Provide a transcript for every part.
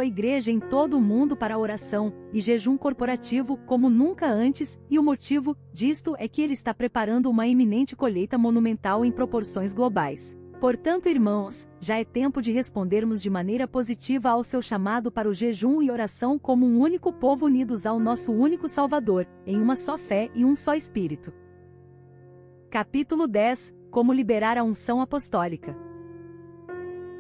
a igreja em todo o mundo para oração e jejum corporativo como nunca antes, e o motivo disto é que ele está preparando uma iminente colheita monumental em proporções globais. Portanto, irmãos, já é tempo de respondermos de maneira positiva ao seu chamado para o jejum e oração como um único povo unidos ao nosso único Salvador, em uma só fé e um só Espírito. Capítulo 10 – Como liberar a unção apostólica.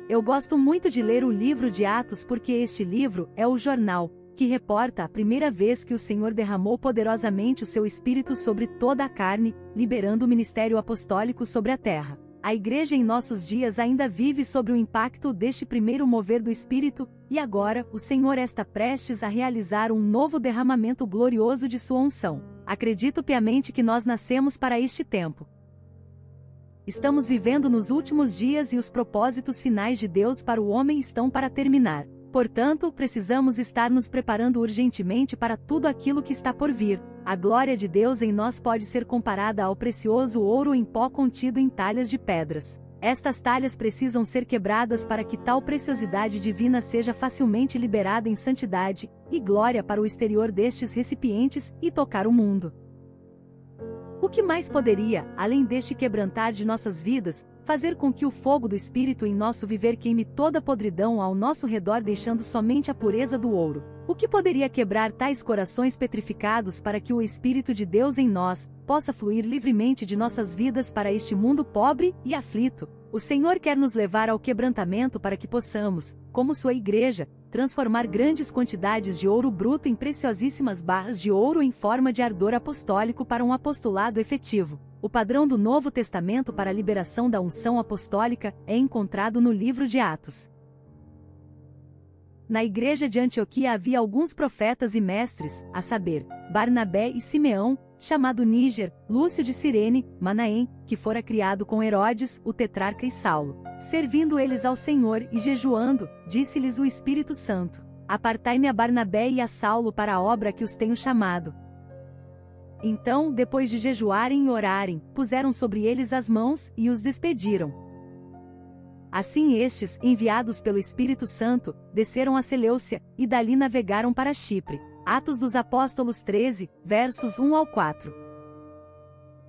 Eu gosto muito de ler o livro de Atos porque este livro é o jornal que reporta a primeira vez que o Senhor derramou poderosamente o seu Espírito sobre toda a carne, liberando o ministério apostólico sobre a terra. A igreja em nossos dias ainda vive sob o impacto deste primeiro mover do Espírito, e agora o Senhor está prestes a realizar um novo derramamento glorioso de sua unção. Acredito piamente que nós nascemos para este tempo. Estamos vivendo nos últimos dias e os propósitos finais de Deus para o homem estão para terminar. Portanto, precisamos estar nos preparando urgentemente para tudo aquilo que está por vir. A glória de Deus em nós pode ser comparada ao precioso ouro em pó contido em talhas de pedras. Estas talhas precisam ser quebradas para que tal preciosidade divina seja facilmente liberada em santidade e glória para o exterior destes recipientes e tocar o mundo. O que mais poderia, além deste quebrantar de nossas vidas, fazer com que o fogo do Espírito em nosso viver queime toda a podridão ao nosso redor, deixando somente a pureza do ouro? O que poderia quebrar tais corações petrificados para que o Espírito de Deus em nós possa fluir livremente de nossas vidas para este mundo pobre e aflito? O Senhor quer nos levar ao quebrantamento para que possamos, como sua igreja, transformar grandes quantidades de ouro bruto em preciosíssimas barras de ouro em forma de ardor apostólico para um apostolado efetivo. O padrão do Novo Testamento para a liberação da unção apostólica é encontrado no livro de Atos. Na igreja de Antioquia havia alguns profetas e mestres, a saber, Barnabé e Simeão, chamado Níger, Lúcio de Cirene, Manaém, que fora criado com Herodes, o tetrarca, e Saulo. Servindo eles ao Senhor e jejuando, disse-lhes o Espírito Santo: Apartai-me a Barnabé e a Saulo para a obra que os tenho chamado. Então, depois de jejuarem e orarem, puseram sobre eles as mãos e os despediram. Assim estes, enviados pelo Espírito Santo, desceram a Seleucia, e dali navegaram para Chipre. Atos dos Apóstolos 13, versos 1 ao 4.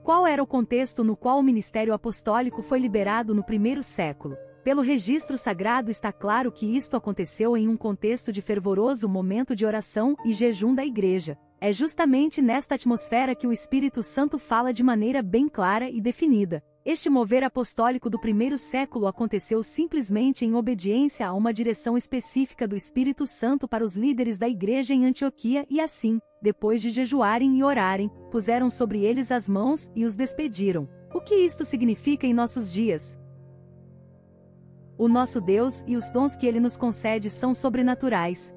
Qual era o contexto no qual o ministério apostólico foi liberado no primeiro século? Pelo registro sagrado está claro que isto aconteceu em um contexto de fervoroso momento de oração e jejum da igreja. É justamente nesta atmosfera que o Espírito Santo fala de maneira bem clara e definida. Este mover apostólico do primeiro século aconteceu simplesmente em obediência a uma direção específica do Espírito Santo para os líderes da igreja em Antioquia e assim, depois de jejuarem e orarem, puseram sobre eles as mãos e os despediram. O que isto significa em nossos dias? O nosso Deus e os dons que Ele nos concede são sobrenaturais.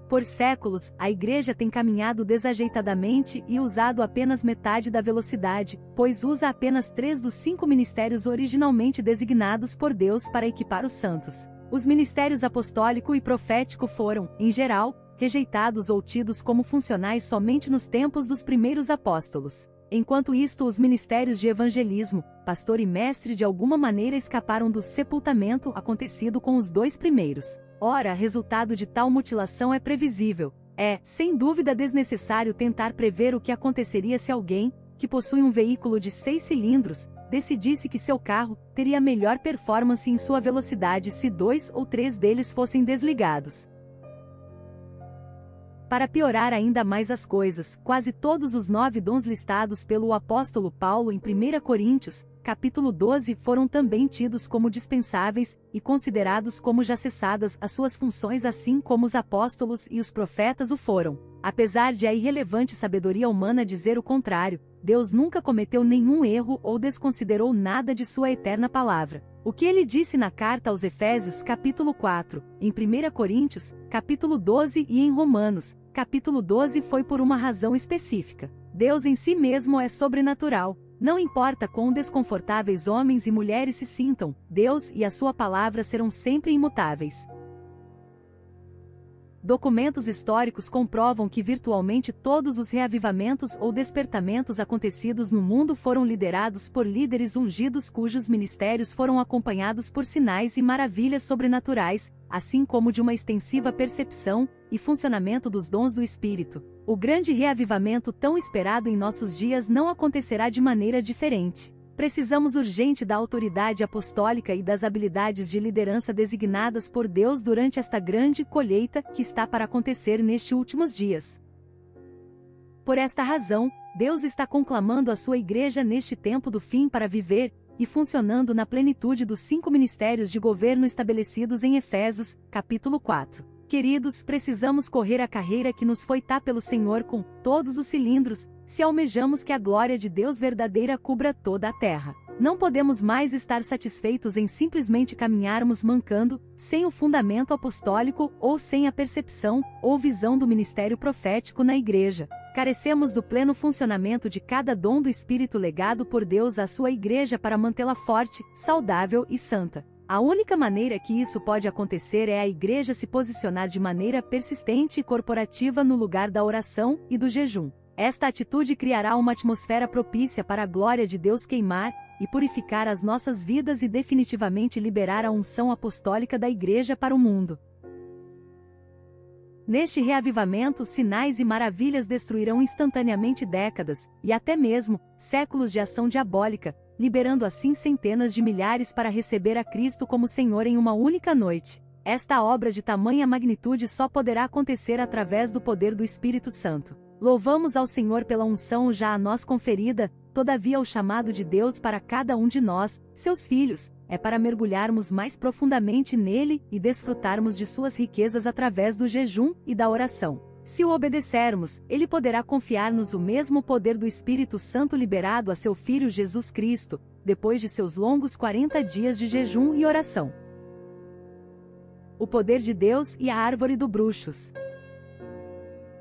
Por séculos, a igreja tem caminhado desajeitadamente e usado apenas metade da velocidade, pois usa apenas 3 dos 5 ministérios originalmente designados por Deus para equipar os santos. Os ministérios apostólico e profético foram, em geral, rejeitados ou tidos como funcionais somente nos tempos dos primeiros apóstolos. Enquanto isto, os ministérios de evangelismo, pastor e mestre de alguma maneira escaparam do sepultamento acontecido com os 2 primeiros. Ora, resultado de tal mutilação é previsível. É, sem dúvida, desnecessário tentar prever o que aconteceria se alguém, que possui um veículo de 6 cilindros, decidisse que seu carro teria melhor performance em sua velocidade se 2 ou 3 deles fossem desligados. Para piorar ainda mais as coisas, quase todos os 9 dons listados pelo apóstolo Paulo em 1 Coríntios, capítulo 12, foram também tidos como dispensáveis e considerados como já cessadas as suas funções, assim como os apóstolos e os profetas o foram. Apesar de a irrelevante sabedoria humana dizer o contrário, Deus nunca cometeu nenhum erro ou desconsiderou nada de sua eterna palavra. O que ele disse na carta aos Efésios, capítulo 4, em 1 Coríntios, capítulo 12 e em Romanos, capítulo 12 foi por uma razão específica. Deus em si mesmo é sobrenatural. Não importa quão desconfortáveis homens e mulheres se sintam, Deus e a sua palavra serão sempre imutáveis. Documentos históricos comprovam que virtualmente todos os reavivamentos ou despertamentos acontecidos no mundo foram liderados por líderes ungidos cujos ministérios foram acompanhados por sinais e maravilhas sobrenaturais, assim como de uma extensiva percepção e funcionamento dos dons do Espírito. O grande reavivamento tão esperado em nossos dias não acontecerá de maneira diferente. Precisamos urgente da autoridade apostólica e das habilidades de liderança designadas por Deus durante esta grande colheita que está para acontecer nestes últimos dias. Por esta razão, Deus está conclamando a sua igreja neste tempo do fim para viver e funcionando na plenitude dos 5 ministérios de governo estabelecidos em Efésios, capítulo 4. Queridos, precisamos correr a carreira que nos foi dada pelo Senhor com todos os cilindros, se almejamos que a glória de Deus verdadeira cubra toda a terra. Não podemos mais estar satisfeitos em simplesmente caminharmos mancando, sem o fundamento apostólico ou sem a percepção ou visão do ministério profético na igreja. Carecemos do pleno funcionamento de cada dom do Espírito legado por Deus à sua igreja para mantê-la forte, saudável e santa. A única maneira que isso pode acontecer é a igreja se posicionar de maneira persistente e corporativa no lugar da oração e do jejum. Esta atitude criará uma atmosfera propícia para a glória de Deus queimar e purificar as nossas vidas e definitivamente liberar a unção apostólica da igreja para o mundo. Neste reavivamento, sinais e maravilhas destruirão instantaneamente décadas, e até mesmo, séculos de ação diabólica, liberando assim centenas de milhares para receber a Cristo como Senhor em uma única noite. Esta obra de tamanha magnitude só poderá acontecer através do poder do Espírito Santo. Louvamos ao Senhor pela unção já a nós conferida, todavia o chamado de Deus para cada um de nós, seus filhos, é para mergulharmos mais profundamente nele e desfrutarmos de suas riquezas através do jejum e da oração. Se o obedecermos, ele poderá confiar-nos o mesmo poder do Espírito Santo liberado a seu Filho Jesus Cristo, depois de seus longos 40 dias de jejum e oração. O poder de Deus e a árvore do bruxos.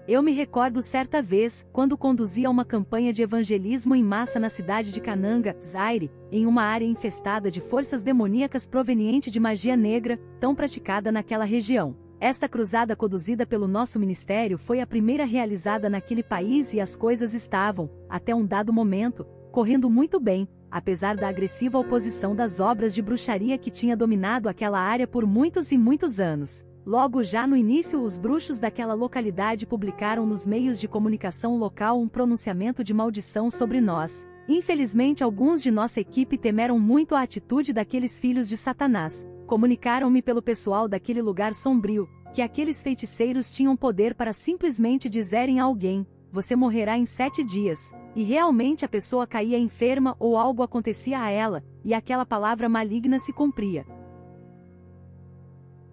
Eu me recordo certa vez, quando conduzia uma campanha de evangelismo em massa na cidade de Kananga, Zaire, em uma área infestada de forças demoníacas proveniente de magia negra, tão praticada naquela região. Esta cruzada conduzida pelo nosso ministério foi a primeira realizada naquele país e as coisas estavam, até um dado momento, correndo muito bem, apesar da agressiva oposição das obras de bruxaria que tinha dominado aquela área por muitos e muitos anos. Logo já no início os bruxos daquela localidade publicaram nos meios de comunicação local um pronunciamento de maldição sobre nós. Infelizmente alguns de nossa equipe temeram muito a atitude daqueles filhos de Satanás. Comunicaram-me pelo pessoal daquele lugar sombrio, que aqueles feiticeiros tinham poder para simplesmente dizerem a alguém, você morrerá em 7 dias. E realmente a pessoa caía enferma ou algo acontecia a ela, e aquela palavra maligna se cumpria.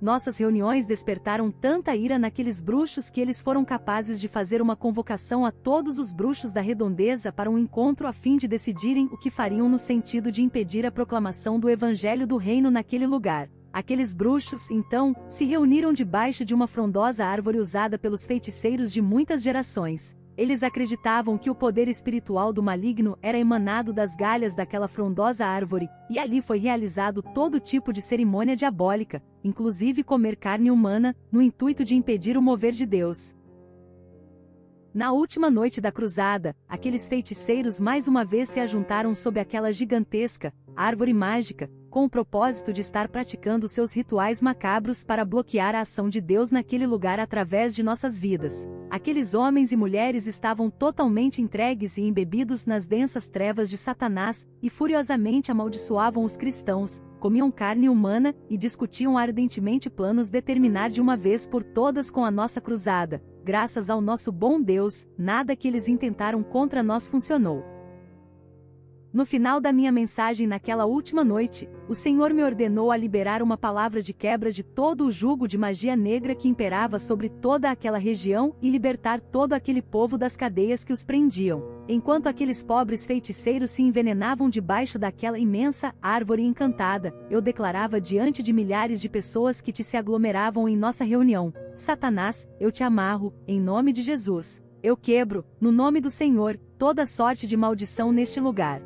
Nossas reuniões despertaram tanta ira naqueles bruxos que eles foram capazes de fazer uma convocação a todos os bruxos da redondeza para um encontro a fim de decidirem o que fariam no sentido de impedir a proclamação do evangelho do reino naquele lugar. Aqueles bruxos, então, se reuniram debaixo de uma frondosa árvore usada pelos feiticeiros de muitas gerações. Eles acreditavam que o poder espiritual do maligno era emanado das galhas daquela frondosa árvore, e ali foi realizado todo tipo de cerimônia diabólica, inclusive comer carne humana, no intuito de impedir o mover de Deus. Na última noite da cruzada, aqueles feiticeiros mais uma vez se ajuntaram sob aquela gigantesca árvore mágica, com o propósito de estar praticando seus rituais macabros para bloquear a ação de Deus naquele lugar através de nossas vidas. Aqueles homens e mulheres estavam totalmente entregues e embebidos nas densas trevas de Satanás, e furiosamente amaldiçoavam os cristãos, comiam carne humana, e discutiam ardentemente planos de terminar de uma vez por todas com a nossa cruzada. Graças ao nosso bom Deus, nada que eles intentaram contra nós funcionou. No final da minha mensagem naquela última noite, o Senhor me ordenou a liberar uma palavra de quebra de todo o jugo de magia negra que imperava sobre toda aquela região e libertar todo aquele povo das cadeias que os prendiam. Enquanto aqueles pobres feiticeiros se envenenavam debaixo daquela imensa árvore encantada, eu declarava diante de milhares de pessoas que se aglomeravam em nossa reunião: Satanás, eu te amarro, em nome de Jesus. Eu quebro, no nome do Senhor, toda sorte de maldição neste lugar.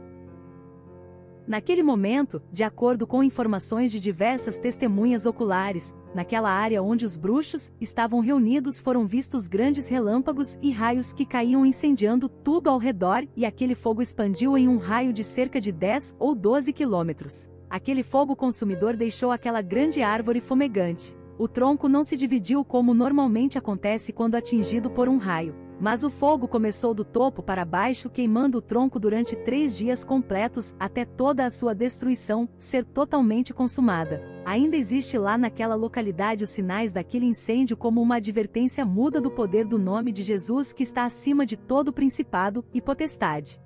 Naquele momento, de acordo com informações de diversas testemunhas oculares, naquela área onde os bruxos estavam reunidos foram vistos grandes relâmpagos e raios que caíam incendiando tudo ao redor, e aquele fogo expandiu em um raio de cerca de 10 ou 12 quilômetros. Aquele fogo consumidor deixou aquela grande árvore fumegante. O tronco não se dividiu como normalmente acontece quando atingido por um raio, mas o fogo começou do topo para baixo, queimando o tronco durante 3 dias completos, até toda a sua destruição ser totalmente consumada. Ainda existe lá naquela localidade os sinais daquele incêndio como uma advertência muda do poder do nome de Jesus que está acima de todo principado e potestade.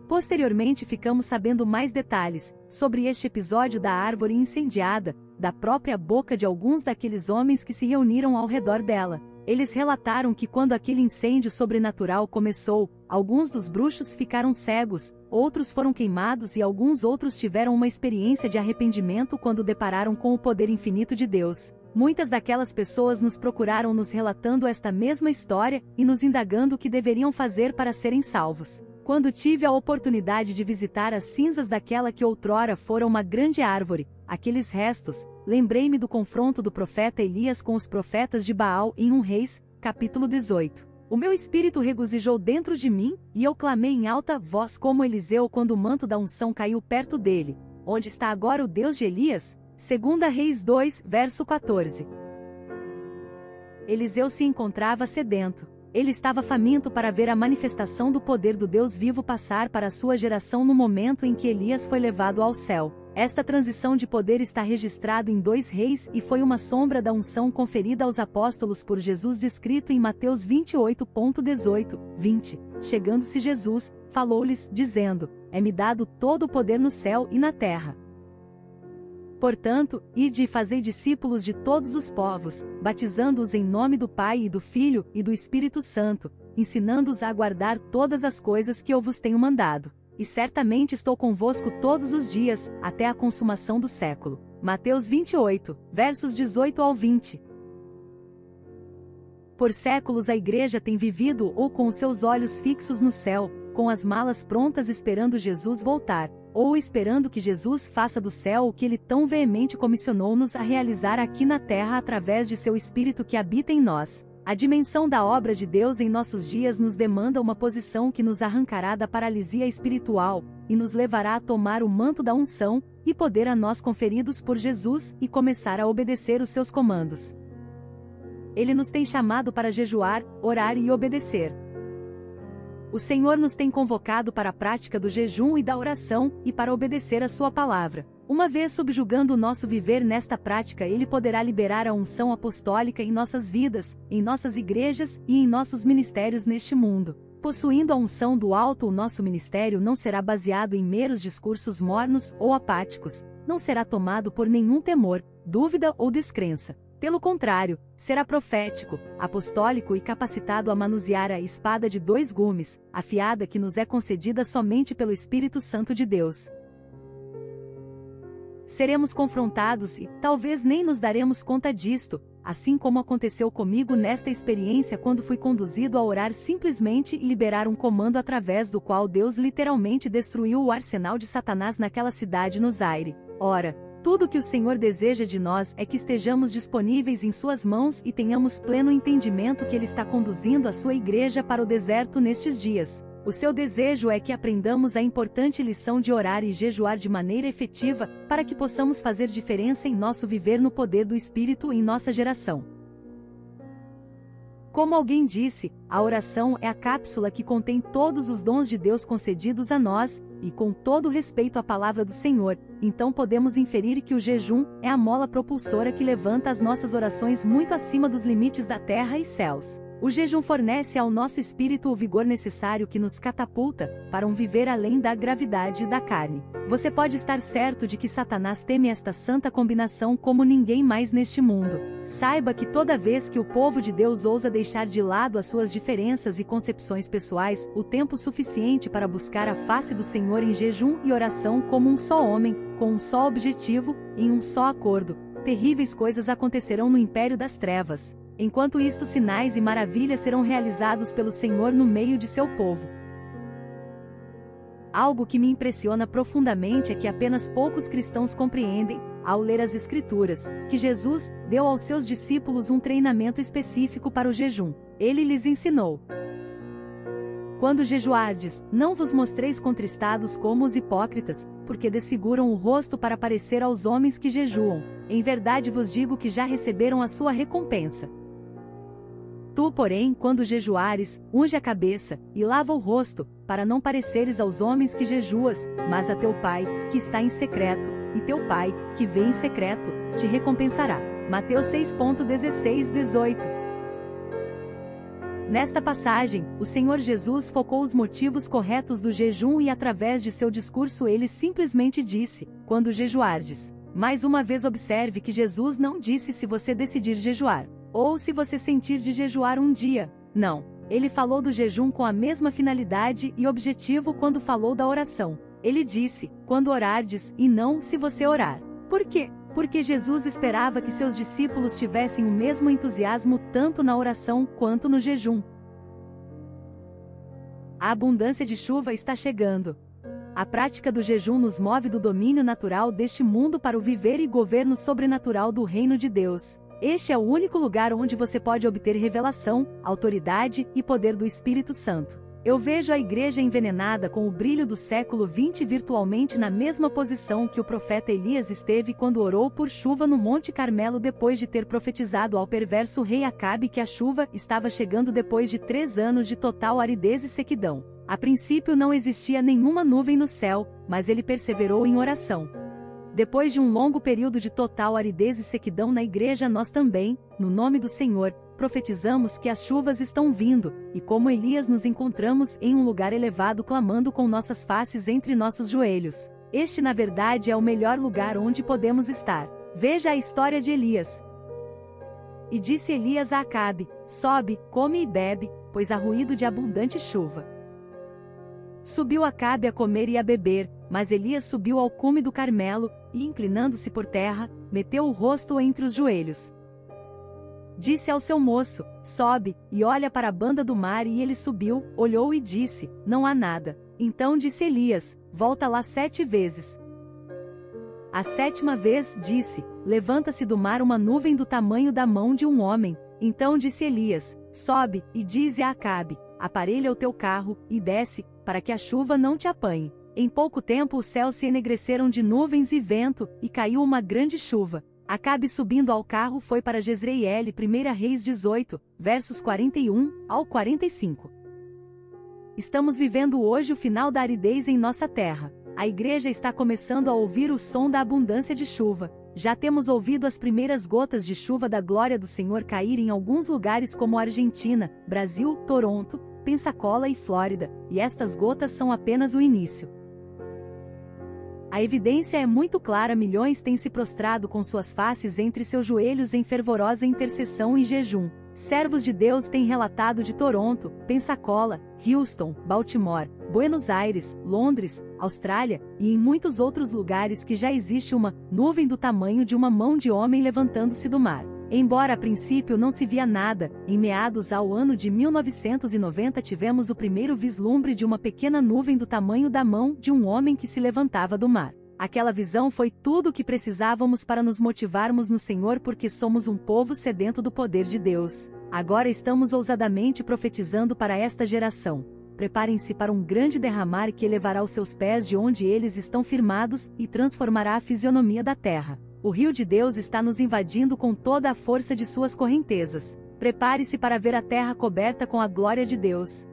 Posteriormente ficamos sabendo mais detalhes sobre este episódio da árvore incendiada, da própria boca de alguns daqueles homens que se reuniram ao redor dela. Eles relataram que quando aquele incêndio sobrenatural começou, alguns dos bruxos ficaram cegos, outros foram queimados e alguns outros tiveram uma experiência de arrependimento quando depararam com o poder infinito de Deus. Muitas daquelas pessoas nos procuraram nos relatando esta mesma história e nos indagando o que deveriam fazer para serem salvos. Quando tive a oportunidade de visitar as cinzas daquela que outrora fora uma grande árvore, aqueles restos, lembrei-me do confronto do profeta Elias com os profetas de Baal em 1 Reis, capítulo 18. O meu espírito regozijou dentro de mim, e eu clamei em alta voz como Eliseu quando o manto da unção caiu perto dele. Onde está agora o Deus de Elias? 2 Reis 2, verso 14. Eliseu se encontrava sedento. Ele estava faminto para ver a manifestação do poder do Deus vivo passar para a sua geração no momento em que Elias foi levado ao céu. Esta transição de poder está registrado em 2 Reis e foi uma sombra da unção conferida aos apóstolos por Jesus descrito em Mateus 28.18, 20. Chegando-se Jesus, falou-lhes, dizendo: É-me dado todo o poder no céu e na terra. Portanto, ide e fazei discípulos de todos os povos, batizando-os em nome do Pai e do Filho e do Espírito Santo, ensinando-os a guardar todas as coisas que eu vos tenho mandado. E certamente estou convosco todos os dias, até a consumação do século. Mateus 28, versos 18 ao 20. Por séculos a igreja tem vivido ou com os seus olhos fixos no céu, com as malas prontas esperando Jesus voltar, ou esperando que Jesus faça do céu o que ele tão veemente comissionou-nos a realizar aqui na terra através de seu Espírito que habita em nós. A dimensão da obra de Deus em nossos dias nos demanda uma posição que nos arrancará da paralisia espiritual, e nos levará a tomar o manto da unção, e poder a nós conferidos por Jesus, e começar a obedecer os seus comandos. Ele nos tem chamado para jejuar, orar e obedecer. O Senhor nos tem convocado para a prática do jejum e da oração, e para obedecer a sua palavra. Uma vez subjugando o nosso viver nesta prática, Ele poderá liberar a unção apostólica em nossas vidas, em nossas igrejas e em nossos ministérios neste mundo. Possuindo a unção do alto, o nosso ministério não será baseado em meros discursos mornos ou apáticos, não será tomado por nenhum temor, dúvida ou descrença. Pelo contrário, será profético, apostólico e capacitado a manusear a espada de 2 gumes, afiada que nos é concedida somente pelo Espírito Santo de Deus. Seremos confrontados e, talvez nem nos daremos conta disto, assim como aconteceu comigo nesta experiência quando fui conduzido a orar simplesmente e liberar um comando através do qual Deus literalmente destruiu o arsenal de Satanás naquela cidade no Zaire. Ora, tudo o que o Senhor deseja de nós é que estejamos disponíveis em suas mãos e tenhamos pleno entendimento que Ele está conduzindo a sua igreja para o deserto nestes dias. O seu desejo é que aprendamos a importante lição de orar e jejuar de maneira efetiva, para que possamos fazer diferença em nosso viver no poder do Espírito em nossa geração. Como alguém disse, a oração é a cápsula que contém todos os dons de Deus concedidos a nós, e com todo respeito à palavra do Senhor, então podemos inferir que o jejum é a mola propulsora que levanta as nossas orações muito acima dos limites da terra e céus. O jejum fornece ao nosso espírito o vigor necessário que nos catapulta para um viver além da gravidade da carne. Você pode estar certo de que Satanás teme esta santa combinação como ninguém mais neste mundo. Saiba que toda vez que o povo de Deus ousa deixar de lado as suas diferenças e concepções pessoais, o tempo suficiente para buscar a face do Senhor em jejum e oração como um só homem, com um só objetivo, em um só acordo, terríveis coisas acontecerão no império das trevas. Enquanto isto, sinais e maravilhas serão realizados pelo Senhor no meio de seu povo. Algo que me impressiona profundamente é que apenas poucos cristãos compreendem, ao ler as Escrituras, que Jesus deu aos seus discípulos um treinamento específico para o jejum. Ele lhes ensinou: quando jejuardes, não vos mostreis contristados como os hipócritas, porque desfiguram o rosto para parecer aos homens que jejuam. Em verdade vos digo que já receberam a sua recompensa. Tu, porém, quando jejuares, unge a cabeça, e lava o rosto, para não pareceres aos homens que jejuas, mas a teu Pai, que está em secreto, e teu Pai, que vê em secreto, te recompensará. Mateus 6:16-18. Nesta passagem, o Senhor Jesus focou os motivos corretos do jejum e através de seu discurso ele simplesmente disse, quando jejuardes. Mais uma vez observe que Jesus não disse se você decidir jejuar, ou se você sentir de jejuar um dia. Não. Ele falou do jejum com a mesma finalidade e objetivo quando falou da oração. Ele disse, quando orardes, e não se você orar. Por quê? Porque Jesus esperava que seus discípulos tivessem o mesmo entusiasmo tanto na oração quanto no jejum. A abundância de chuva está chegando. A prática do jejum nos move do domínio natural deste mundo para o viver e governo sobrenatural do reino de Deus. Este é o único lugar onde você pode obter revelação, autoridade e poder do Espírito Santo. Eu vejo a igreja envenenada com o brilho do século XX virtualmente na mesma posição que o profeta Elias esteve quando orou por chuva no Monte Carmelo depois de ter profetizado ao perverso rei Acabe que a chuva estava chegando depois de 3 anos de total aridez e sequidão. A princípio não existia nenhuma nuvem no céu, mas ele perseverou em oração. Depois de um longo período de total aridez e sequidão na igreja nós também, no nome do Senhor, profetizamos que as chuvas estão vindo, e como Elias nos encontramos em um lugar elevado clamando com nossas faces entre nossos joelhos. Este na verdade é o melhor lugar onde podemos estar. Veja a história de Elias. E disse Elias a Acabe, sobe, come e bebe, pois há ruído de abundante chuva. Subiu Acabe a comer e a beber, mas Elias subiu ao cume do Carmelo, e inclinando-se por terra, meteu o rosto entre os joelhos. Disse ao seu moço, sobe, e olha para a banda do mar e ele subiu, olhou e disse, não há nada. Então disse Elias, volta lá 7 vezes. A 7ª vez disse, levanta-se do mar uma nuvem do tamanho da mão de um homem. Então disse Elias, sobe, e dize a Acabe, aparelha o teu carro, e desce, para que a chuva não te apanhe. Em pouco tempo os céus se enegreceram de nuvens e vento, e caiu uma grande chuva. Acabe subindo ao carro foi para Jezreele. 1 Reis 18, versos 41 ao 45. Estamos vivendo hoje o final da aridez em nossa terra. A igreja está começando a ouvir o som da abundância de chuva. Já temos ouvido as primeiras gotas de chuva da glória do Senhor cair em alguns lugares como Argentina, Brasil, Toronto, Pensacola e Flórida, e estas gotas são apenas o início. A evidência é muito clara, milhões têm se prostrado com suas faces entre seus joelhos em fervorosa intercessão e jejum. Servos de Deus têm relatado de Toronto, Pensacola, Houston, Baltimore, Buenos Aires, Londres, Austrália, e em muitos outros lugares que já existe uma nuvem do tamanho de uma mão de homem levantando-se do mar. Embora a princípio não se via nada, em meados ao ano de 1990 tivemos o primeiro vislumbre de uma pequena nuvem do tamanho da mão de um homem que se levantava do mar. Aquela visão foi tudo o que precisávamos para nos motivarmos no Senhor porque somos um povo sedento do poder de Deus. Agora estamos ousadamente profetizando para esta geração. Preparem-se para um grande derramar que elevará os seus pés de onde eles estão firmados e transformará a fisionomia da terra. O rio de Deus está nos invadindo com toda a força de suas correntezas. Prepare-se para ver a terra coberta com a glória de Deus.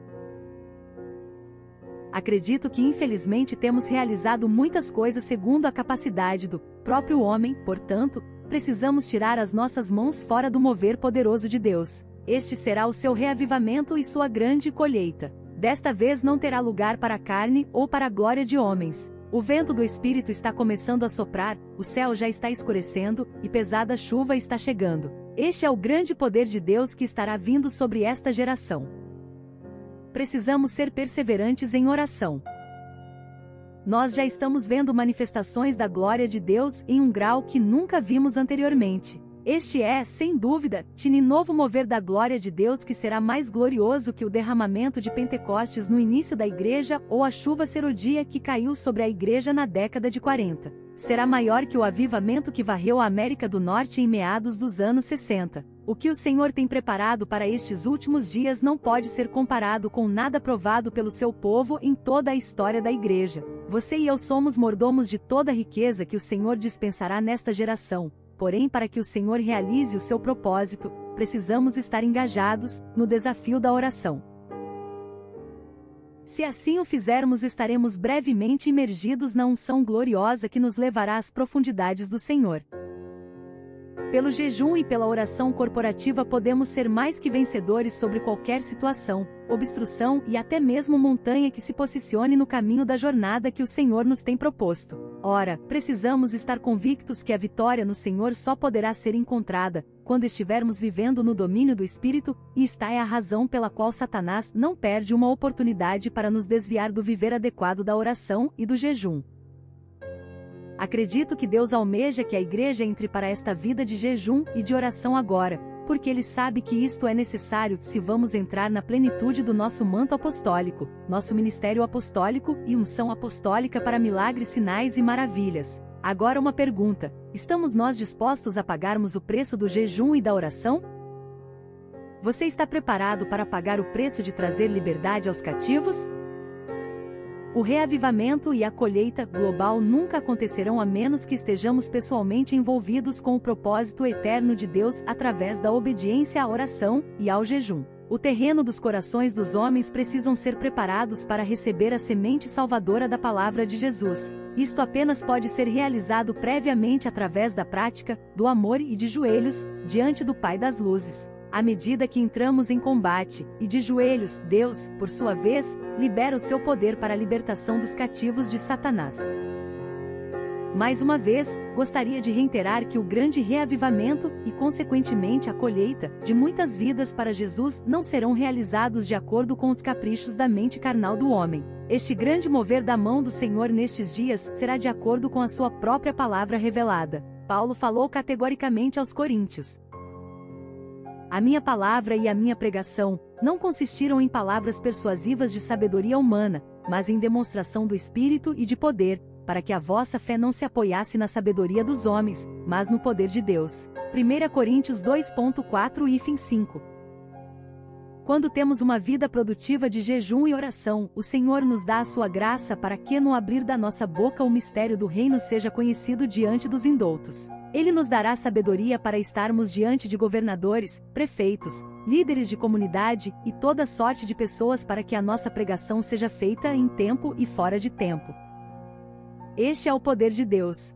Acredito que infelizmente temos realizado muitas coisas segundo a capacidade do próprio homem, portanto, precisamos tirar as nossas mãos fora do mover poderoso de Deus. Este será o seu reavivamento e sua grande colheita. Desta vez não terá lugar para a carne ou para a glória de homens. O vento do Espírito está começando a soprar, o céu já está escurecendo, e pesada chuva está chegando. Este é o grande poder de Deus que estará vindo sobre esta geração. Precisamos ser perseverantes em oração. Nós já estamos vendo manifestações da glória de Deus em um grau que nunca vimos anteriormente. Este é, sem dúvida, novo mover da glória de Deus que será mais glorioso que o derramamento de Pentecostes no início da igreja ou a chuva serodia que caiu sobre a igreja na década de 40. Será maior que o avivamento que varreu a América do Norte em meados dos anos 60. O que o Senhor tem preparado para estes últimos dias não pode ser comparado com nada provado pelo seu povo em toda a história da igreja. Você e eu somos mordomos de toda a riqueza que o Senhor dispensará nesta geração. porém para que o Senhor realize o seu propósito, precisamos estar engajados no desafio da oração. Se assim o fizermos, estaremos brevemente imergidos na unção gloriosa que nos levará às profundidades do Senhor. Pelo jejum e pela oração corporativa podemos ser mais que vencedores sobre qualquer situação, obstrução e até mesmo montanha que se posicione no caminho da jornada que o Senhor nos tem proposto. Ora, precisamos estar convictos que a vitória no Senhor só poderá ser encontrada quando estivermos vivendo no domínio do Espírito, e esta é a razão pela qual Satanás não perde uma oportunidade para nos desviar do viver adequado da oração e do jejum. Acredito que Deus almeja que a igreja entre para esta vida de jejum e de oração agora, porque Ele sabe que isto é necessário se vamos entrar na plenitude do nosso manto apostólico, nosso ministério apostólico e unção apostólica para milagres, sinais e maravilhas. Agora uma pergunta: estamos nós dispostos a pagarmos o preço do jejum e da oração? Você está preparado para pagar o preço de trazer liberdade aos cativos? O reavivamento e a colheita global nunca acontecerão a menos que estejamos pessoalmente envolvidos com o propósito eterno de Deus através da obediência à oração e ao jejum. O terreno dos corações dos homens precisam ser preparados para receber a semente salvadora da palavra de Jesus. Isto apenas pode ser realizado previamente através da prática, do amor e de joelhos, diante do Pai das Luzes. À medida que entramos em combate, e de joelhos, Deus, por sua vez, libera o seu poder para a libertação dos cativos de Satanás. Mais uma vez, gostaria de reiterar que o grande reavivamento, e consequentemente a colheita, de muitas vidas para Jesus não serão realizados de acordo com os caprichos da mente carnal do homem. Este grande mover da mão do Senhor nestes dias será de acordo com a sua própria palavra revelada. Paulo falou categoricamente aos Coríntios: a minha palavra e a minha pregação não consistiram em palavras persuasivas de sabedoria humana, mas em demonstração do Espírito e de poder, para que a vossa fé não se apoiasse na sabedoria dos homens, mas no poder de Deus. 1 Coríntios 2.4 e 5. Quando temos uma vida produtiva de jejum e oração, o Senhor nos dá a sua graça para que no abrir da nossa boca o mistério do reino seja conhecido diante dos indoutos. Ele nos dará sabedoria para estarmos diante de governadores, prefeitos, líderes de comunidade e toda sorte de pessoas para que a nossa pregação seja feita em tempo e fora de tempo. Este é o poder de Deus.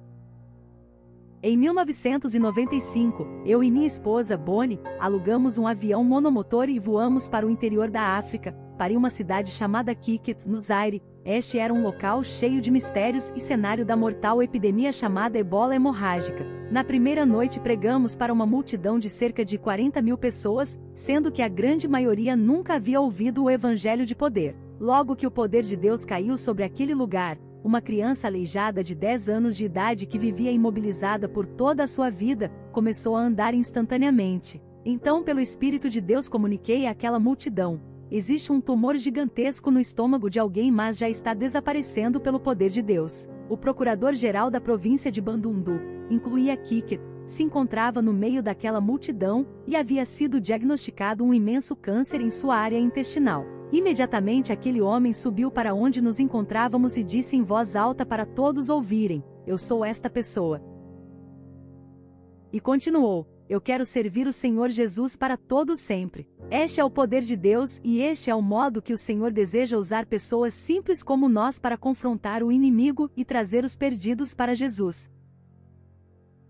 Em 1995, eu e minha esposa, Bonnie, alugamos um avião monomotor e voamos para o interior da África, para uma cidade chamada Kiket, no Zaire. Este era um local cheio de mistérios e cenário da mortal epidemia chamada ebola hemorrágica. Na primeira noite pregamos para uma multidão de cerca de 40 mil pessoas, sendo que a grande maioria nunca havia ouvido o evangelho de poder. Logo que o poder de Deus caiu sobre aquele lugar, uma criança aleijada de 10 anos de idade que vivia imobilizada por toda a sua vida, começou a andar instantaneamente. Então, pelo Espírito de Deus, comuniquei àquela multidão: existe um tumor gigantesco no estômago de alguém, mas já está desaparecendo pelo poder de Deus. O procurador-geral da província de Bandundu, incluía Kiket, se encontrava no meio daquela multidão, e havia sido diagnosticado um imenso câncer em sua área intestinal. Imediatamente aquele homem subiu para onde nos encontrávamos e disse em voz alta para todos ouvirem: eu sou esta pessoa. E continuou: eu quero servir o Senhor Jesus para todo sempre. Este é o poder de Deus e este é o modo que o Senhor deseja usar pessoas simples como nós para confrontar o inimigo e trazer os perdidos para Jesus.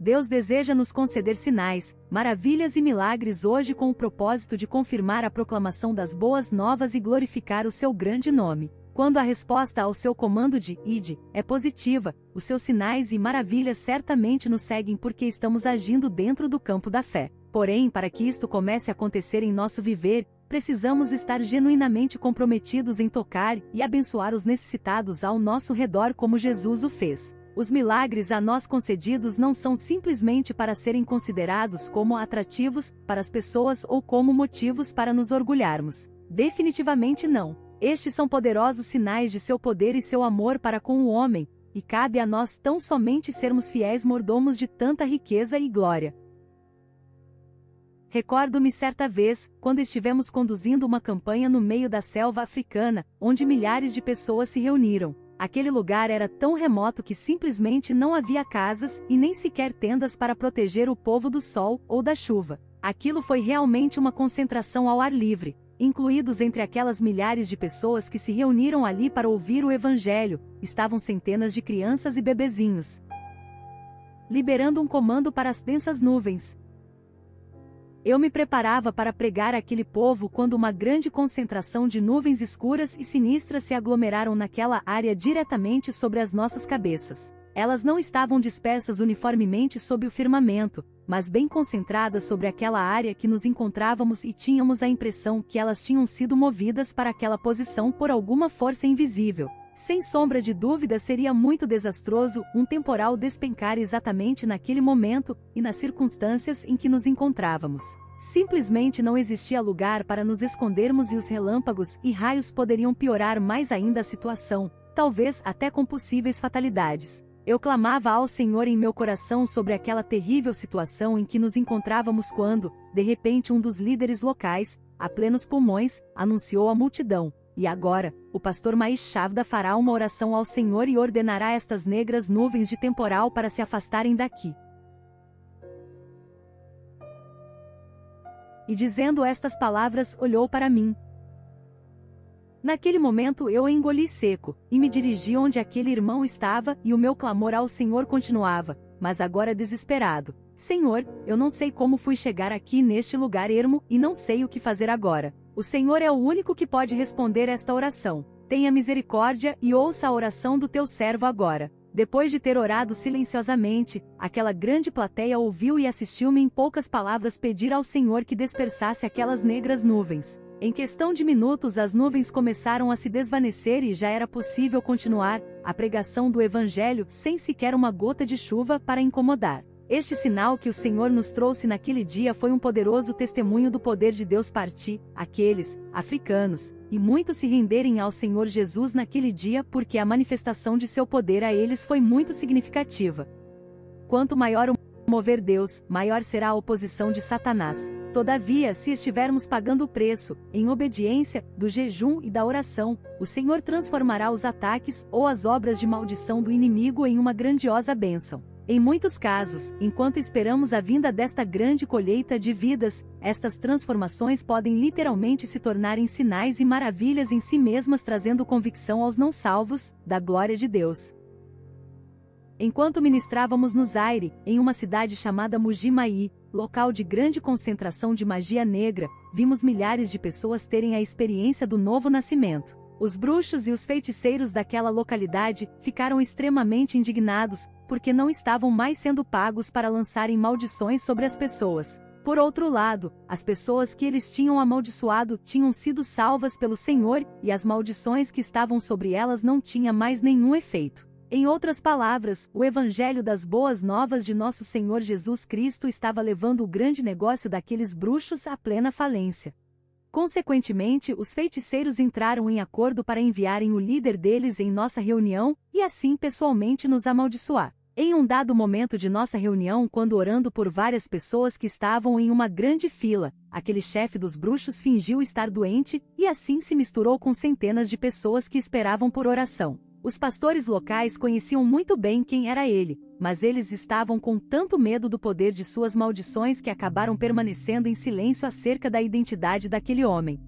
Deus deseja nos conceder sinais, maravilhas e milagres hoje com o propósito de confirmar a proclamação das boas novas e glorificar o seu grande nome. Quando a resposta ao seu comando de "Ide" é positiva, os seus sinais e maravilhas certamente nos seguem porque estamos agindo dentro do campo da fé. Porém, para que isto comece a acontecer em nosso viver, precisamos estar genuinamente comprometidos em tocar e abençoar os necessitados ao nosso redor como Jesus o fez. Os milagres a nós concedidos não são simplesmente para serem considerados como atrativos para as pessoas ou como motivos para nos orgulharmos. Definitivamente não. Estes são poderosos sinais de seu poder e seu amor para com o homem, e cabe a nós tão somente sermos fiéis mordomos de tanta riqueza e glória. Recordo-me certa vez, quando estivemos conduzindo uma campanha no meio da selva africana, onde milhares de pessoas se reuniram. Aquele lugar era tão remoto que simplesmente não havia casas e nem sequer tendas para proteger o povo do sol ou da chuva. Aquilo foi realmente uma concentração ao ar livre. Incluídos entre aquelas milhares de pessoas que se reuniram ali para ouvir o evangelho, estavam centenas de crianças e bebezinhos, liberando um comando para as densas nuvens. Eu me preparava para pregar àquele povo quando uma grande concentração de nuvens escuras e sinistras se aglomeraram naquela área diretamente sobre as nossas cabeças. Elas não estavam dispersas uniformemente sob o firmamento, mas bem concentradas sobre aquela área que nos encontrávamos e tínhamos a impressão que elas tinham sido movidas para aquela posição por alguma força invisível. Sem sombra de dúvida, seria muito desastroso um temporal despencar exatamente naquele momento e nas circunstâncias em que nos encontrávamos. Simplesmente não existia lugar para nos escondermos e os relâmpagos e raios poderiam piorar mais ainda a situação, talvez até com possíveis fatalidades. Eu clamava ao Senhor em meu coração sobre aquela terrível situação em que nos encontrávamos quando, de repente, um dos líderes locais, a plenos pulmões, anunciou à multidão: "E agora, o pastor Mais Chavda fará uma oração ao Senhor e ordenará estas negras nuvens de temporal para se afastarem daqui." E dizendo estas palavras, olhou para mim. Naquele momento eu engoli seco, e me dirigi onde aquele irmão estava, e o meu clamor ao Senhor continuava, mas agora desesperado: "Senhor, eu não sei como fui chegar aqui neste lugar ermo, e não sei o que fazer agora. O Senhor é o único que pode responder esta oração. Tenha misericórdia e ouça a oração do teu servo agora." Depois de ter orado silenciosamente, aquela grande plateia ouviu e assistiu-me em poucas palavras pedir ao Senhor que dispersasse aquelas negras nuvens. Em questão de minutos as nuvens começaram a se desvanecer e já era possível continuar a pregação do Evangelho sem sequer uma gota de chuva para incomodar. Este sinal que o Senhor nos trouxe naquele dia foi um poderoso testemunho do poder de Deus partir aqueles africanos, e muitos se renderem ao Senhor Jesus naquele dia porque a manifestação de seu poder a eles foi muito significativa. Quanto maior o mover Deus, maior será a oposição de Satanás. Todavia, se estivermos pagando o preço, em obediência, do jejum e da oração, o Senhor transformará os ataques ou as obras de maldição do inimigo em uma grandiosa bênção. Em muitos casos, enquanto esperamos a vinda desta grande colheita de vidas, estas transformações podem literalmente se tornar em sinais e maravilhas em si mesmas, trazendo convicção aos não salvos da glória de Deus. Enquanto ministrávamos no Zaire, em uma cidade chamada Mujimaí, local de grande concentração de magia negra, vimos milhares de pessoas terem a experiência do novo nascimento. Os bruxos e os feiticeiros daquela localidade ficaram extremamente indignados, porque não estavam mais sendo pagos para lançarem maldições sobre as pessoas. Por outro lado, as pessoas que eles tinham amaldiçoado tinham sido salvas pelo Senhor, e as maldições que estavam sobre elas não tinham mais nenhum efeito. Em outras palavras, o Evangelho das Boas Novas de nosso Senhor Jesus Cristo estava levando o grande negócio daqueles bruxos à plena falência. Consequentemente, os feiticeiros entraram em acordo para enviarem o líder deles em nossa reunião, e assim pessoalmente nos amaldiçoar. Em um dado momento de nossa reunião, quando orando por várias pessoas que estavam em uma grande fila, aquele chefe dos bruxos fingiu estar doente, e assim se misturou com centenas de pessoas que esperavam por oração. Os pastores locais conheciam muito bem quem era ele, mas eles estavam com tanto medo do poder de suas maldições que acabaram permanecendo em silêncio acerca da identidade daquele homem.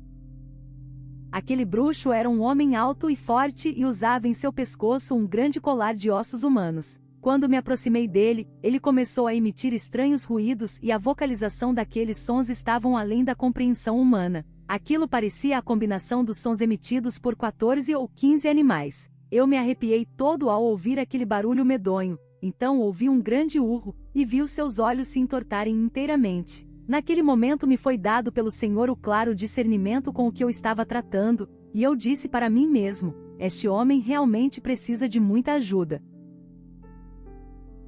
Aquele bruxo era um homem alto e forte e usava em seu pescoço um grande colar de ossos humanos. Quando me aproximei dele, ele começou a emitir estranhos ruídos e a vocalização daqueles sons estavam além da compreensão humana. Aquilo parecia a combinação dos sons emitidos por 14 ou 15 animais. Eu me arrepiei todo ao ouvir aquele barulho medonho, então ouvi um grande urro, e vi os seus olhos se entortarem inteiramente. Naquele momento me foi dado pelo Senhor o claro discernimento com o que eu estava tratando, e eu disse para mim mesmo: este homem realmente precisa de muita ajuda.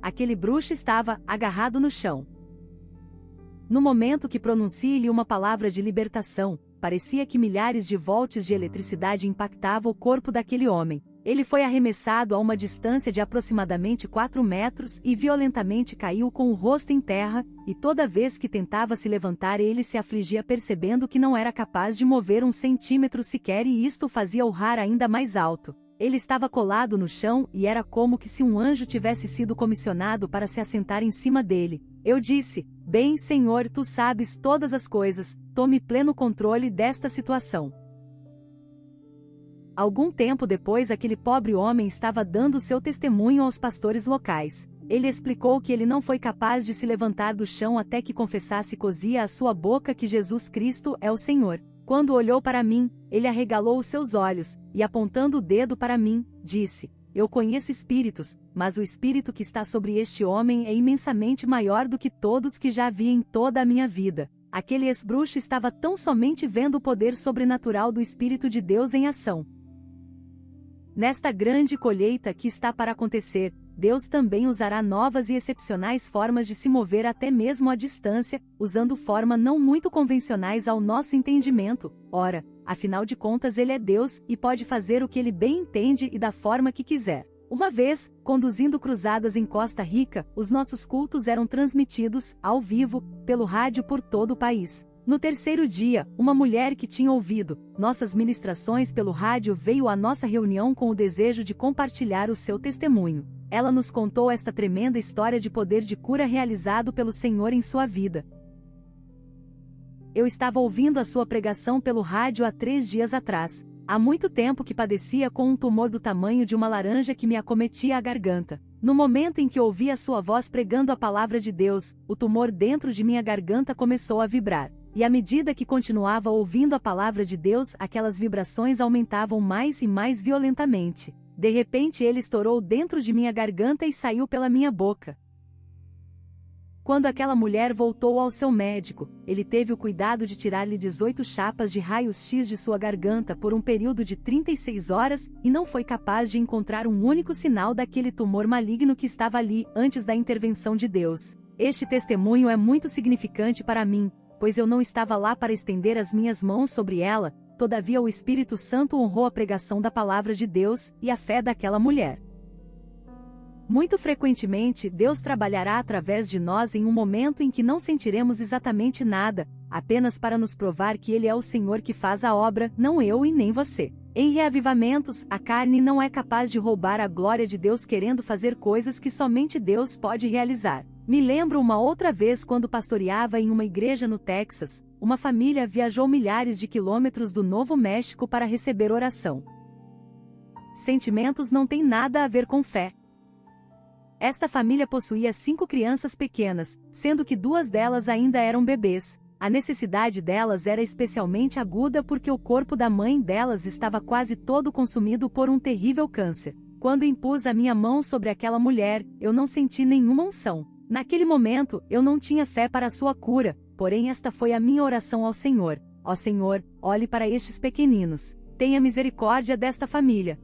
Aquele bruxo estava agarrado no chão. No momento que pronunciei-lhe uma palavra de libertação, parecia que milhares de volts de eletricidade impactavam o corpo daquele homem. Ele foi arremessado a uma distância de aproximadamente 4 metros e violentamente caiu com o rosto em terra, e toda vez que tentava se levantar ele se afligia percebendo que não era capaz de mover 1 centímetro sequer, e isto fazia urrar ainda mais alto. Ele estava colado no chão e era como que se um anjo tivesse sido comissionado para se assentar em cima dele. Eu disse: bem, Senhor, tu sabes todas as coisas, tome pleno controle desta situação. Algum tempo depois, aquele pobre homem estava dando seu testemunho aos pastores locais. Ele explicou que ele não foi capaz de se levantar do chão até que confessasse cosia a sua boca que Jesus Cristo é o Senhor. Quando olhou para mim, ele arregalou os seus olhos, e apontando o dedo para mim, disse: eu conheço espíritos, mas o espírito que está sobre este homem é imensamente maior do que todos que já vi em toda a minha vida. Aquele ex-bruxo estava tão somente vendo o poder sobrenatural do Espírito de Deus em ação. Nesta grande colheita que está para acontecer, Deus também usará novas e excepcionais formas de se mover até mesmo à distância, usando formas não muito convencionais ao nosso entendimento. Ora, afinal de contas ele é Deus e pode fazer o que ele bem entende e da forma que quiser. Uma vez, conduzindo cruzadas em Costa Rica, os nossos cultos eram transmitidos, ao vivo, pelo rádio por todo o país. No terceiro dia, uma mulher que tinha ouvido nossas ministrações pelo rádio veio à nossa reunião com o desejo de compartilhar o seu testemunho. Ela nos contou esta tremenda história de poder de cura realizado pelo Senhor em sua vida. Eu estava ouvindo a sua pregação pelo rádio há 3 dias atrás. Há muito tempo que padecia com um tumor do tamanho de uma laranja que me acometia a garganta. No momento em que ouvi a sua voz pregando a palavra de Deus, o tumor dentro de minha garganta começou a vibrar. E à medida que continuava ouvindo a palavra de Deus, aquelas vibrações aumentavam mais e mais violentamente. De repente ele estourou dentro de minha garganta e saiu pela minha boca. Quando aquela mulher voltou ao seu médico, ele teve o cuidado de tirar-lhe 18 chapas de raios-x de sua garganta por um período de 36 horas e não foi capaz de encontrar um único sinal daquele tumor maligno que estava ali antes da intervenção de Deus. Este testemunho é muito significante para mim, pois eu não estava lá para estender as minhas mãos sobre ela. Todavia o Espírito Santo honrou a pregação da palavra de Deus e a fé daquela mulher. Muito frequentemente, Deus trabalhará através de nós em um momento em que não sentiremos exatamente nada, apenas para nos provar que Ele é o Senhor que faz a obra, não eu e nem você. Em reavivamentos, a carne não é capaz de roubar a glória de Deus querendo fazer coisas que somente Deus pode realizar. Me lembro uma outra vez quando pastoreava em uma igreja no Texas, uma família viajou milhares de quilômetros do Novo México para receber oração. Sentimentos não têm nada a ver com fé. Esta família possuía 5 crianças pequenas, sendo que 2 delas ainda eram bebês. A necessidade delas era especialmente aguda porque o corpo da mãe delas estava quase todo consumido por um terrível câncer. Quando impus a minha mão sobre aquela mulher, eu não senti nenhuma unção. Naquele momento, eu não tinha fé para a sua cura, porém esta foi a minha oração ao Senhor. Ó Senhor, olhe para estes pequeninos. Tenha misericórdia desta família.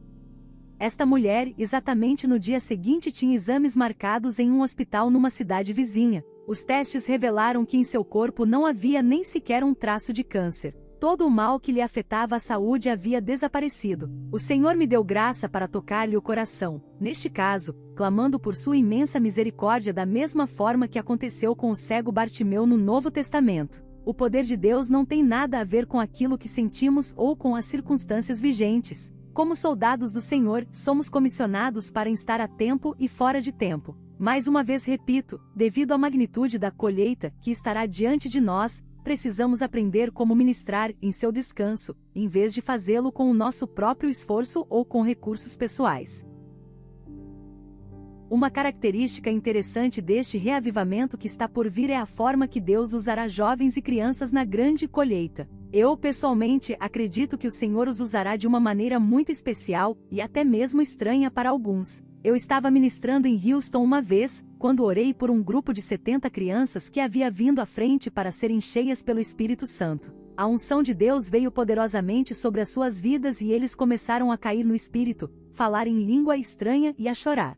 Esta mulher, exatamente no dia seguinte, tinha exames marcados em um hospital numa cidade vizinha. Os testes revelaram que em seu corpo não havia nem sequer um traço de câncer. Todo o mal que lhe afetava a saúde havia desaparecido. O Senhor me deu graça para tocar-lhe o coração, neste caso, clamando por sua imensa misericórdia da mesma forma que aconteceu com o cego Bartimeu no Novo Testamento. O poder de Deus não tem nada a ver com aquilo que sentimos ou com as circunstâncias vigentes. Como soldados do Senhor, somos comissionados para estar a tempo e fora de tempo. Mais uma vez repito, devido à magnitude da colheita que estará diante de nós, precisamos aprender como ministrar em seu descanso, em vez de fazê-lo com o nosso próprio esforço ou com recursos pessoais. Uma característica interessante deste reavivamento que está por vir é a forma que Deus usará jovens e crianças na grande colheita. Eu, pessoalmente, acredito que o Senhor os usará de uma maneira muito especial, e até mesmo estranha para alguns. Eu estava ministrando em Houston uma vez, quando orei por um grupo de 70 crianças que havia vindo à frente para serem cheias pelo Espírito Santo. A unção de Deus veio poderosamente sobre as suas vidas e eles começaram a cair no Espírito, falar em língua estranha e a chorar.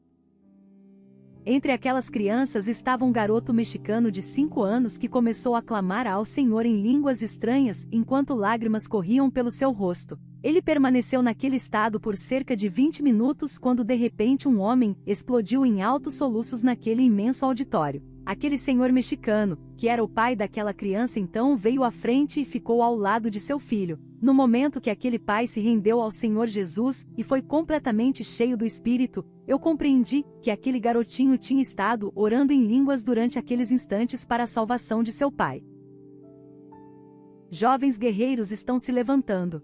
Entre aquelas crianças estava um garoto mexicano de 5 anos que começou a clamar ao Senhor em línguas estranhas enquanto lágrimas corriam pelo seu rosto. Ele permaneceu naquele estado por cerca de 20 minutos quando de repente um homem explodiu em altos soluços naquele imenso auditório. Aquele senhor mexicano, que era o pai daquela criança, então veio à frente e ficou ao lado de seu filho. No momento que aquele pai se rendeu ao Senhor Jesus e foi completamente cheio do Espírito, eu compreendi que aquele garotinho tinha estado orando em línguas durante aqueles instantes para a salvação de seu pai. Jovens guerreiros estão se levantando.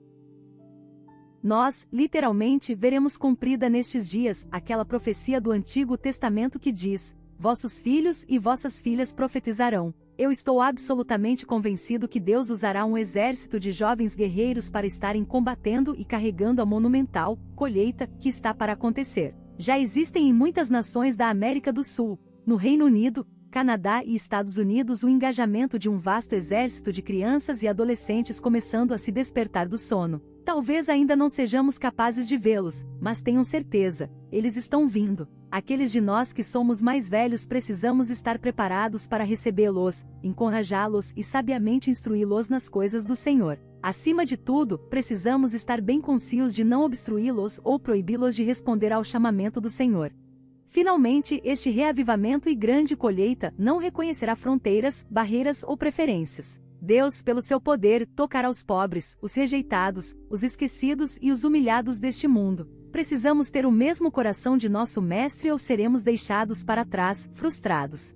Nós, literalmente, veremos cumprida nestes dias aquela profecia do Antigo Testamento que diz: vossos filhos e vossas filhas profetizarão. Eu estou absolutamente convencido que Deus usará um exército de jovens guerreiros para estarem combatendo e carregando a monumental colheita que está para acontecer. Já existem em muitas nações da América do Sul, no Reino Unido, Canadá e Estados Unidos, o engajamento de um vasto exército de crianças e adolescentes começando a se despertar do sono. Talvez ainda não sejamos capazes de vê-los, mas tenham certeza, eles estão vindo. Aqueles de nós que somos mais velhos precisamos estar preparados para recebê-los, encorajá-los e sabiamente instruí-los nas coisas do Senhor. Acima de tudo, precisamos estar bem conscientes de não obstruí-los ou proibi-los de responder ao chamamento do Senhor. Finalmente, este reavivamento e grande colheita não reconhecerá fronteiras, barreiras ou preferências. Deus, pelo seu poder, tocará os pobres, os rejeitados, os esquecidos e os humilhados deste mundo. Precisamos ter o mesmo coração de nosso Mestre ou seremos deixados para trás, frustrados.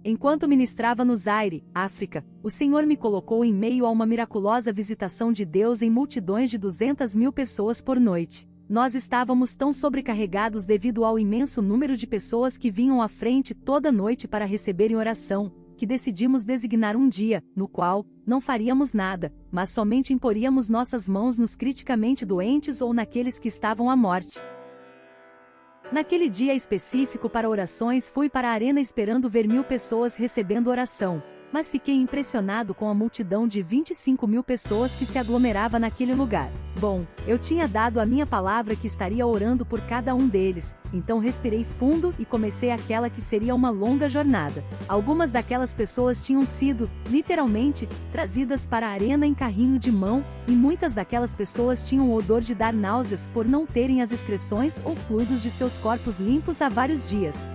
Enquanto ministrava no Zaire, África, o Senhor me colocou em meio a uma miraculosa visitação de Deus em multidões de 200.000 pessoas por noite. Nós estávamos tão sobrecarregados devido ao imenso número de pessoas que vinham à frente toda noite para receberem oração, que decidimos designar um dia, no qual não faríamos nada, mas somente imporíamos nossas mãos nos criticamente doentes ou naqueles que estavam à morte. Naquele dia específico para orações, fui para a arena esperando ver 1.000 pessoas recebendo oração, mas fiquei impressionado com a multidão de 25.000 pessoas que se aglomerava naquele lugar. Bom, eu tinha dado a minha palavra que estaria orando por cada um deles, então respirei fundo e comecei aquela que seria uma longa jornada. Algumas daquelas pessoas tinham sido, literalmente, trazidas para a arena em carrinho de mão, e muitas daquelas pessoas tinham o odor de dar náuseas por não terem as excreções ou fluidos de seus corpos limpos há vários dias.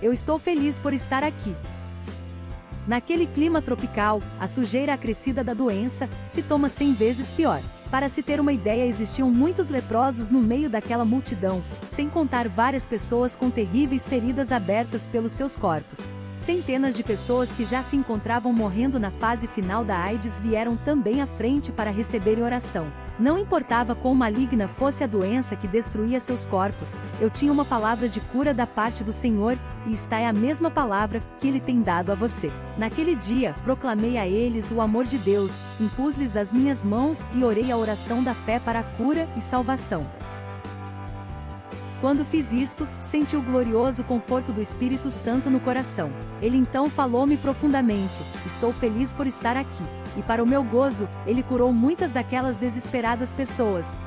Eu estou feliz por estar aqui. Naquele clima tropical, a sujeira acrescida da doença se toma 100 vezes pior. Para se ter uma ideia, existiam muitos leprosos no meio daquela multidão, sem contar várias pessoas com terríveis feridas abertas pelos seus corpos. Centenas de pessoas que já se encontravam morrendo na fase final da AIDS vieram também à frente para receberem oração. Não importava quão maligna fosse a doença que destruía seus corpos, eu tinha uma palavra de cura da parte do Senhor, e esta é a mesma palavra que Ele tem dado a você. Naquele dia, proclamei a eles o amor de Deus, impus-lhes as minhas mãos e orei a oração da fé para a cura e salvação. Quando fiz isto, senti o glorioso conforto do Espírito Santo no coração. Ele então falou-me profundamente: estou feliz por estar aqui. E para o meu gozo, ele curou muitas daquelas desesperadas pessoas.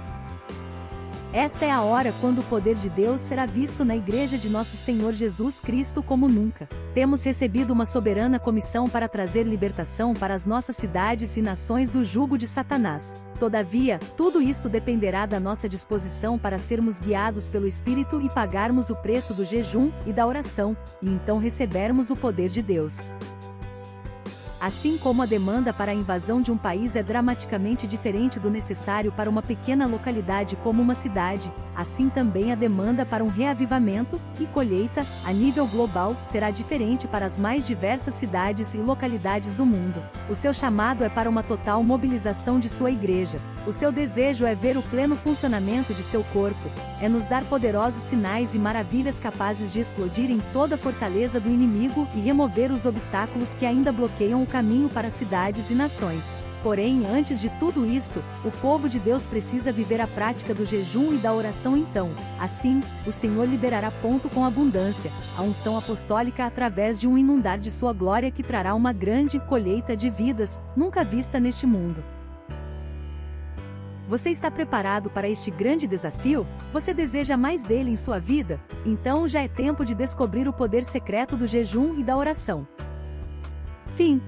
Esta é a hora quando o poder de Deus será visto na Igreja de Nosso Senhor Jesus Cristo como nunca. Temos recebido uma soberana comissão para trazer libertação para as nossas cidades e nações do jugo de Satanás. Todavia, tudo isto dependerá da nossa disposição para sermos guiados pelo Espírito e pagarmos o preço do jejum e da oração, e então recebermos o poder de Deus. Assim como a demanda para a invasão de um país é dramaticamente diferente do necessário para uma pequena localidade como uma cidade, assim também a demanda para um reavivamento e colheita, a nível global, será diferente para as mais diversas cidades e localidades do mundo. O seu chamado é para uma total mobilização de sua igreja. O seu desejo é ver o pleno funcionamento de seu corpo, é nos dar poderosos sinais e maravilhas capazes de explodir em toda a fortaleza do inimigo e remover os obstáculos que ainda bloqueiam o caminho para cidades e nações. Porém, antes de tudo isto, o povo de Deus precisa viver a prática do jejum e da oração então. Assim, o Senhor liberará com abundância a unção apostólica através de um inundar de sua glória que trará uma grande colheita de vidas, nunca vista neste mundo. Você está preparado para este grande desafio? Você deseja mais dele em sua vida? Então já é tempo de descobrir o poder secreto do jejum e da oração. Fim.